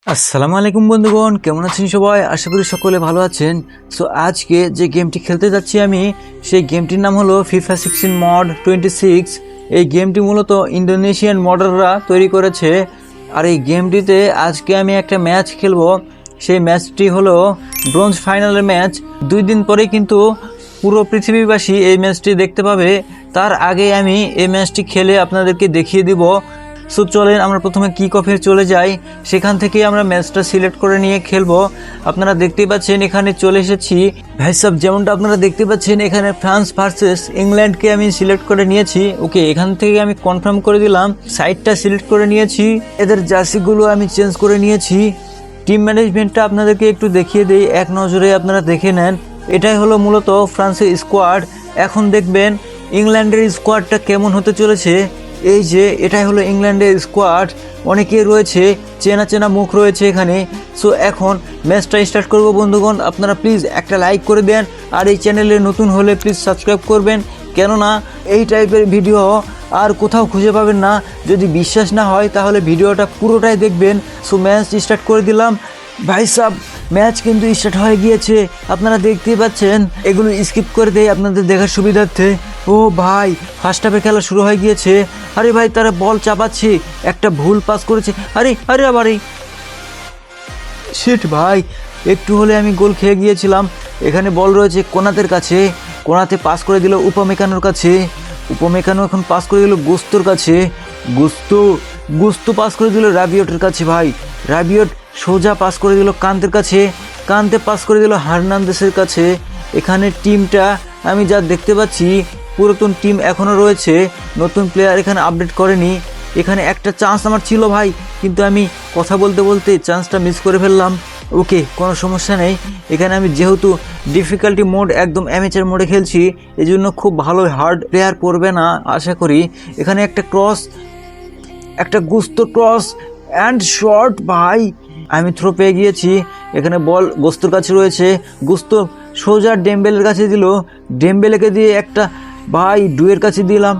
আসসালামু আলাইকুম বন্ধুগণ, কেমন আছেন সবাই? আশা করি সকলে ভালো আছেন। সো আজকে যে গেমটি খেলতে যাচ্ছি আমি, সেই গেমটির নাম হলো FIFA 16 মড 26। এই গেমটি মূলত ইন্দোনেশিয়ান মডাররা তৈরি করেছে। আর এই গেমটিতে আজকে আমি একটা ম্যাচ খেলবো। সেই ম্যাচটি হলো ব্রোঞ্জ ফাইনালের ম্যাচ। 2 দিন পরে কিন্তু পুরো পৃথিবীবাসী এই ম্যাচটি দেখতে পাবে। তার আগে আমি এই ম্যাচটি খেলে আপনাদেরকে দেখিয়ে দিব। সো চলেন আমরা প্রথমে কিক অফে চলে যাই, সেখান থেকে আমরা ম্যাচটা সিলেক্ট করে নিয়ে খেলবো। আপনারা দেখতেই পাচ্ছেন এখানে চলে এসেছি। ভাই সাহেব, যেমনটা আপনারা দেখতে পাচ্ছেন এখানে ফ্রান্স ভার্সেস ইংল্যান্ডকে আমি সিলেক্ট করে নিয়েছি। ওকে, এখান থেকে আমি কনফার্ম করে দিলাম, সাইডটা সিলেক্ট করে নিয়েছি, এদের জার্সিগুলো আমি চেঞ্জ করে নিয়েছি। টিম ম্যানেজমেন্টটা আপনাদেরকে একটু দেখিয়ে দেই, এক নজরে আপনারা দেখে নেন। এটাই হলো মূলত ফ্রান্সের স্কোয়াড। এখন দেখবেন ইংল্যান্ডের স্কোয়াডটা কেমন হতে চলেছে। এই যে এটাই হলো ইংল্যান্ডের স্কোয়াড, অনেকে রয়েছে, চেনা চেনা মুখ রয়েছে এখানে। সো এখন ম্যাচটা স্টার্ট করব বন্ধুগণ। আপনারা প্লিজ একটা লাইক করে দেন, আর এই চ্যানেলে নতুন হলে প্লিজ সাবস্ক্রাইব করবেন, কেননা এই টাইপের ভিডিও আর কোথাও খুঁজে পাবেন না। যদি বিশ্বাস না হয় তাহলে ভিডিওটা পুরোটাই দেখবেন। সো ম্যাচ স্টার্ট করে দিলাম। ভাই সাহেব, ম্যাচ কিন্তু স্টার্ট হয়ে গিয়েছে, আপনারা দেখতেই পাচ্ছেন। এগুলো স্কিপ করে দেয় আপনাদের দেখার সুবিধার্থে। ও ভাই, ফার্স্ট হাফের খেলা শুরু হয়ে গিয়েছে। আরে ভাই, তারা বল চাপাচ্ছে, একটা ভুল পাস করেছে। আরে আরে আবার শিট ভাই, একটু হলে আমি গোল খেয়ে গিয়েছিলাম। এখানে বল রয়েছে কোনাতের কাছে, কোনাতে পাস করে দিল উপমেকানোর কাছে, উপমেকানো এখন পাস করে দিল গোস্তর কাছে, গোস্ত পাস করে দিল রাবিয়টের কাছে। ভাই রাবিয়ট সোজা পাস করে দিল কান্তের কাছে, কান্তে পাস করে দিল হার্নান্দেসের কাছে। এখানে টিমটা আমি যা দেখতে পাচ্ছি পুরাতন টিম এখনও রয়েছে, নতুন প্লেয়ার এখানে আপডেট করেনি। এখানে একটা চান্স আমার ছিল ভাই, কিন্তু আমি কথা বলতে বলতে চান্সটা মিস করে ফেললাম। ওকে, কোনো সমস্যা নেই। এখানে আমি যেহেতু ডিফিকাল্টি মোড একদম অ্যামেচার মোডে খেলছি, এই জন্য খুব ভালো হার্ড প্লেয়ার পড়বে না আশা করি। এখানে একটা ক্রস, একটা গুস্ত ক্রস অ্যান্ড শর্ট। ভাই আমি থ্রো পেয়ে গিয়েছি। এখানে বল গোস্তর কাছে রয়েছে, গোস্ত সোজা ডেম্বেলের কাছে দিল, ডেম্বেলেকে দিয়ে একটা ভাই ডুয়ের কাছে দিলাম,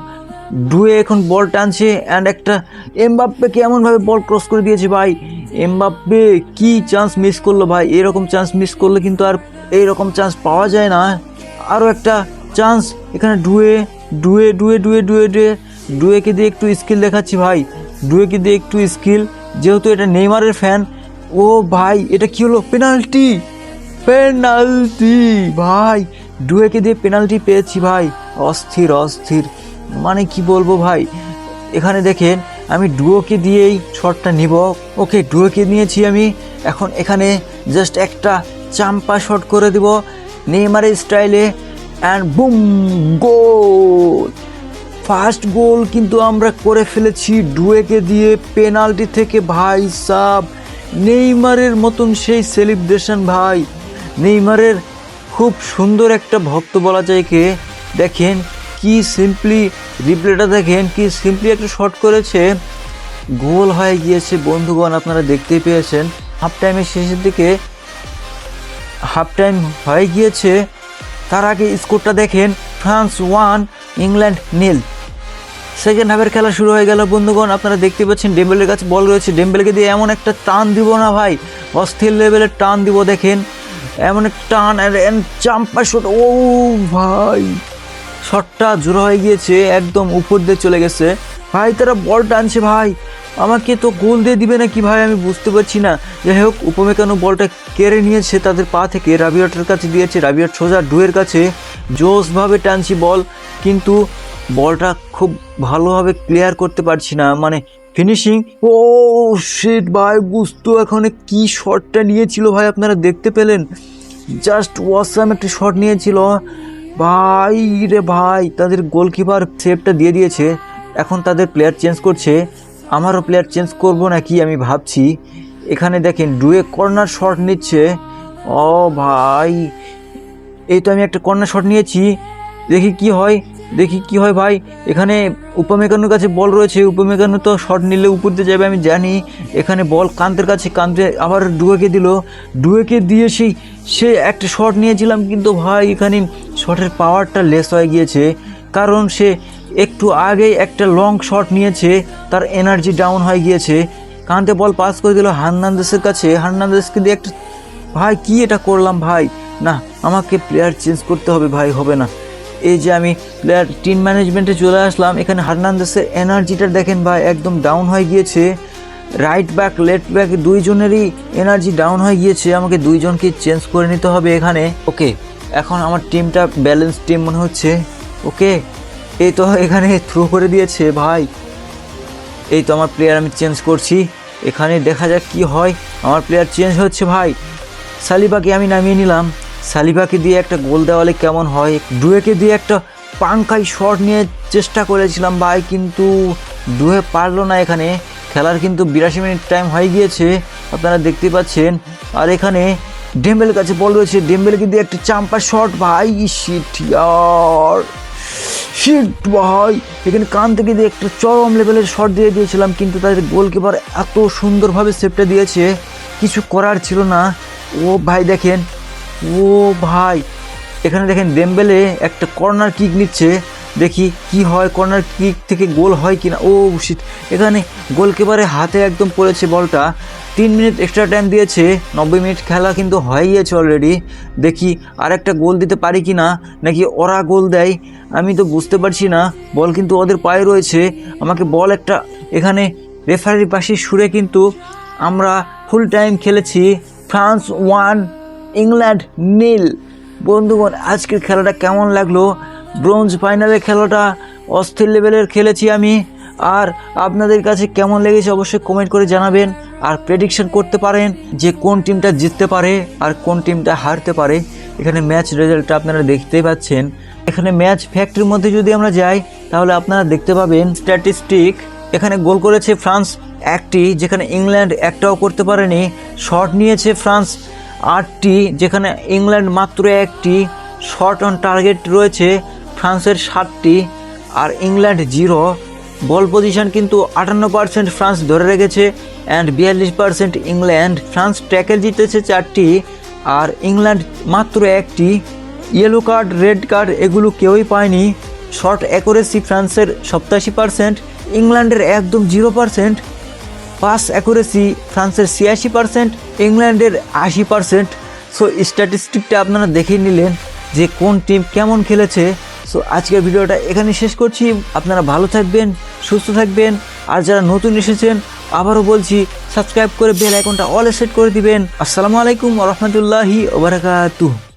ডুয়ে এখন বল টানছে অ্যান্ড একটা এমবাপ্পেকে এমনভাবে বল ক্রস করে দিয়েছে। ভাই এমবাপ্পে কি চান্স মিস করলো ভাই, এরকম চান্স মিস করলে কিন্তু আর এইরকম চান্স পাওয়া যায় না। আরও একটা চান্স, এখানে ডুয়ে ডুয়ে ডুয়ে ডুয়ে ডুয়ে ডুয়ে ডুয়েকে দিয়ে একটু স্কিল দেখাচ্ছি ভাই, ডুয়েকে দিয়ে একটু স্কিল, যেহেতু এটা নেইমারের ফ্যান। ও ভাই, এটা কি হলো? পেনাল্টি, পেনাল্টি ভাই, ডুয়েকে দিয়ে পেনাল্টি পেয়েছি ভাই। অস্থির অস্থির, মানে কি বলবো ভাই। এখানে দেখেন আমি ডুয়োকে দিয়েই শটটা নিব। ওকে, ডুয়োকে নিয়েছি আমি। এখন এখানে জাস্ট একটা চাম্পা শট করে দিব নেইমারের স্টাইলে, অ্যান্ড বুম, গোল। ফার্স্ট গোল কিন্তু আমরা করে ফেলেছি ডুয়েকে দিয়ে পেনাল্টি থেকে। ভাই সাব, নেইমারের মতন সেই সেলিব্রেশন ভাই, নেইমারের খুব সুন্দর একটা ভক্ত বলা যায় কে। দেখেন কি সিম্পলি, রিপ্লেটা দেখেন কি সিম্পলি একটা শট করেছে, গোল হয়ে গিয়েছে বন্ধুগণ। আপনারা দেখতেই পেয়েছেন হাফ টাইমের শেষের দিকে, হাফ টাইম হয়ে গিয়েছে। তার আগে স্কোরটা দেখেন, ফ্রান্স 1 ইংল্যান্ড 0। সেকেন্ড হাফের খেলা শুরু হয়ে গেল বন্ধুগণ। আপনারা দেখতে পাচ্ছেন ডেম্বেলের কাছে বল রয়েছে, ডেম্বেলকে দিয়ে এমন একটা টান দিব না ভাই, অস্থির লেভেলের টান দিব। দেখেন এমন একটা টান, চাম্পা শট। ও ভাই, শটটা জোর হয়ে গিয়েছে, একদম উপর দিয়ে চলে গেছে। ভাই তারা বল টানছে ভাই, আমাকে তো গোল দিয়ে দিবে নাকি ভাই, আমি বুঝতে পারছি না। যাই হোক, উপমেকানো বলটা কেড়ে নিয়েছে তাদের পা থেকে, রাবিয়টের কাছে দিয়েছে, রাবিয়ট সোজা ডুয়ের কাছে জোসভাবে টানছি বল, কিন্তু বলটা খুব ভালোভাবে ক্লিয়ার করতে পারছি না, মানে ফিনিশিং। ও শিট ভাই, গুস্তো এখানে কি শটটা নিয়েছিল ভাই, আপনারা দেখতে পেলেন, জাস্ট ওয়াসাম একটা শট নিয়েছিল ভাই রে ভাই। তাদের গোলকিপার সেভটা দিয়ে দিয়েছে। এখন তাদের প্লেয়ার চেঞ্জ করছে, আমারও প্লেয়ার চেঞ্জ করব নাকি আমি ভাবছি। এখানে দেখেন ডুয়ে কর্নার শট নিচ্ছে। ও ভাই, এই তো আমি একটা কর্নার শট নিয়েছি, দেখি কি হয়, দেখি কি হয় ভাই। এখানে উপমেকানোর কাছে বল রয়েছে, উপমেকানো তো শট নিলে উপর দিয়ে যাবে আমি জানি। এখানে বল কান্তের কাছে, কান্তে আবার ডুয়েকে দিল, ডুয়েকে দিয়ে সে একটা শট নিয়েছিলাম, কিন্তু ভাই এখানে শটের পাওয়ারটা লেস হয়ে গিয়েছে, কারণ সে একটু আগেই একটা লং শট নিয়েছে, তার এনার্জি ডাউন হয়ে গিয়েছে। কান্তে বল পাস করে দিল হার্নান্দেসের কাছে। হার্নান্দেসকে দিয়ে একটা, ভাই কি এটা করলাম ভাই, না আমাকে প্লেয়ার চেঞ্জ করতে হবে ভাই, হবে না। এই যে আমি প্লেয়ার টিম ম্যানেজমেন্টে চলে আসলাম, এখানে হার্নান্দেসের এনার্জিটা দেখেন ভাই একদম ডাউন হয়ে গিয়েছে। রাইট ব্যাক লেফট ব্যাক দুইজনেরই এনার্জি ডাউন হয়ে গিয়েছে, আমাকে দুইজনকে চেঞ্জ করে নিতে হবে এখানে। ওকে, এখন আমার টিমটা ব্যালেন্স টিম মনে হচ্ছে। ওকে, এই তো এখানে থ্রো করে দিয়েছে ভাই। এই তো আমার প্লেয়ার আমি চেঞ্জ করছি, এখানে দেখা যাক কি হয়। আমার প্লেয়ার চেঞ্জ হচ্ছে ভাই। সালিবাকে আমি নামিয়ে নিলাম। সালিবাকে দিয়ে একটা গোল দেওয়ালে কেমন হয়। ডুয়েকে দিয়ে একটা পাঙ্কাই শট নিয়ে চেষ্টা করেছিলাম ভাই, কিন্তু ডুয়ে পারলো না। এখানে খেলার কিন্তু 82 মিনিট টাইম হয়ে গিয়েছে, আপনারা দেখতে পাচ্ছেন। আর এখানে ডেম্বেলের কাছে বল রয়েছে, ডেম্বেলকে দিয়ে একটা চাম্পার শট ভাই। শিট ভাই, এখানে কান থেকে দিয়ে একটা চরম লেভেলের শট দিয়ে দিয়েছিলাম, কিন্তু তাদের গোলকিপার এত সুন্দরভাবে সেভটা দিয়েছে, কিছু করার ছিল না। ও ভাই দেখেন, ও ভাই এখানে দেখেন ডেম্বেলে একটা কর্নার কিক নিচ্ছে, দেখি কি হয়, কর্নার কিক থেকে গোল হয় কিনা। ও শিট, এখানে গোলকিপারের হাতে একদম পড়েছে বলটা। 3 মিনিট এক্সট্রা টাইম দিয়েছে, 90 মিনিট খেলা কিন্তু হয়ে গিয়েছে অলরেডি। দেখি আরেকটা গোল দিতে পারি কি না, নাকি ওরা গোল দেয়, আমি তো বুঝতে পারছি না। বল কিন্তু ওদের পায়ে রয়েছে, আমাকে বল একটা, এখানে রেফারির পাশে সুরে কিন্তু আমরা ফুল টাইম খেলেছি। France 1 England 0। বন্ধুগণ, আজকের খেলাটা কেমন লাগলো? ব্রোঞ্জ ফাইনালের খেলাটা অস্থির লেভেলের খেলেছি আমি। আর আপনাদের কাছে কেমন লেগেছে অবশ্যই কমেন্ট করে জানাবেন। আর প্রেডিকশন করতে পারেন যে কোন টিমটা জিততে পারে আর কোন টিমটা হারতে পারে। এখানে ম্যাচ রেজাল্টটা আপনারা দেখতেই পাচ্ছেন। এখানে ম্যাচ ফ্যাক্টরির মধ্যে যদি আমরা যাই তাহলে আপনারা দেখতে পাবেন স্ট্যাটিস্টিক। এখানে গোল করেছে ফ্রান্স 1টি, যেখানে ইংল্যান্ড একটাও করতে পারেনি। শট নিয়েছে ফ্রান্স 8টি, যেখানে ইংল্যান্ড মাত্র 1টি। শট অন টার্গেট রয়েছে ফ্রান্সের 7টি আর ইংল্যান্ড 0। বল পজিশন কিন্তু 58% ফ্রান্স ধরে রেখেছে অ্যান্ড 42% ইংল্যান্ড। ফ্রান্স ট্যাকেল জিতেছে 4টি আর ইংল্যান্ড মাত্র 1টি। ইয়েলো কার্ড, রেড কার্ড এগুলো কেউই পায়নি। শট অ্যাকুরেসি ফ্রান্সের 87%, ইংল্যান্ডের একদম 0%। পাস অ্যাকুরেসি ফ্রান্সের 86%, ইংল্যান্ডের 80%। সো স্ট্যাটিস্টিকটা আপনারা দেখে নিলেন যে কোন টিম কেমন খেলেছে। সো আজকের ভিডিওটা এখানে শেষ করছি। আপনারা ভালো থাকবেন, সুস্থ থাকবেন। আর যারা নতুন এসেছেন আবারও বলছি সাবস্ক্রাইব করে বেল আইকনটা অল সেট করে দিবেন। আসসালামু আলাইকুম ওয়া রাহমাতুল্লাহি ওয়া বারাকাতুহু।